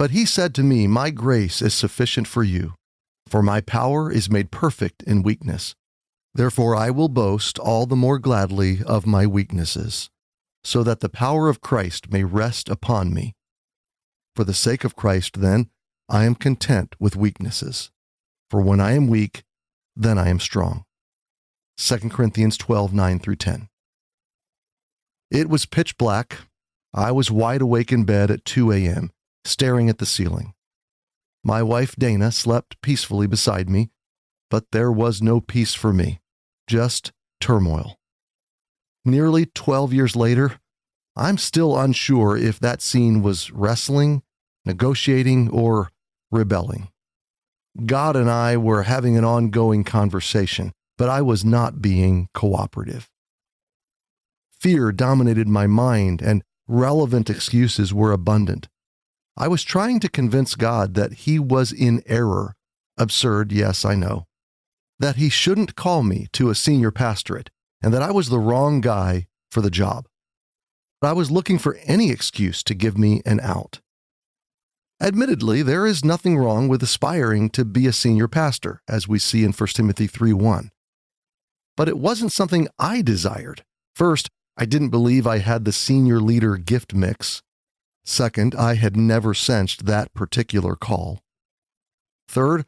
But he said to me, "My grace is sufficient for you, for my power is made perfect in weakness. Therefore I will boast all the more gladly of my weaknesses, so that the power of Christ may rest upon me. For the sake of Christ, then, I am content with weaknesses. For when I am weak, then I am strong." 2 Corinthians 12:9-10. It was pitch black. I was wide awake in bed at 2 a.m., staring at the ceiling. My wife Dana slept peacefully beside me, but there was no peace for me, just turmoil. Nearly 12 years later, I'm still unsure if that scene was wrestling, negotiating, or rebelling. God and I were having an ongoing conversation, but I was not being cooperative. Fear dominated my mind, and relevant excuses were abundant. I was trying to convince God that he was in error. Absurd, yes, I know. That he shouldn't call me to a senior pastorate, and that I was the wrong guy for the job. But I was looking for any excuse to give me an out. Admittedly, there is nothing wrong with aspiring to be a senior pastor, as we see in 1 Timothy 3:1. But it wasn't something I desired. First, I didn't believe I had the senior leader gift mix. Second, I had never sensed that particular call. Third,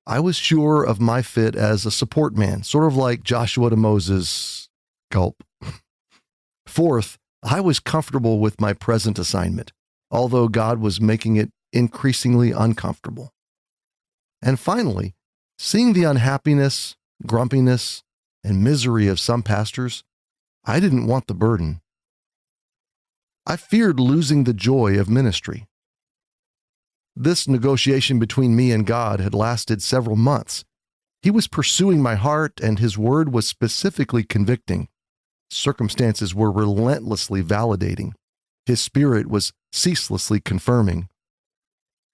I was sure of my fit as a support man, sort of like Joshua to Moses. Gulp. Fourth, I was comfortable with my present assignment, although God was making it increasingly uncomfortable. And finally, seeing the unhappiness, grumpiness, and misery of some pastors, I didn't want the burden. I feared losing the joy of ministry. This negotiation between me and God had lasted several months. He was pursuing my heart, and his word was specifically convicting. Circumstances were relentlessly validating. His spirit was ceaselessly confirming.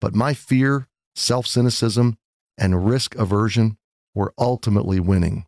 But my fear, self-cynicism, and risk aversion were ultimately winning.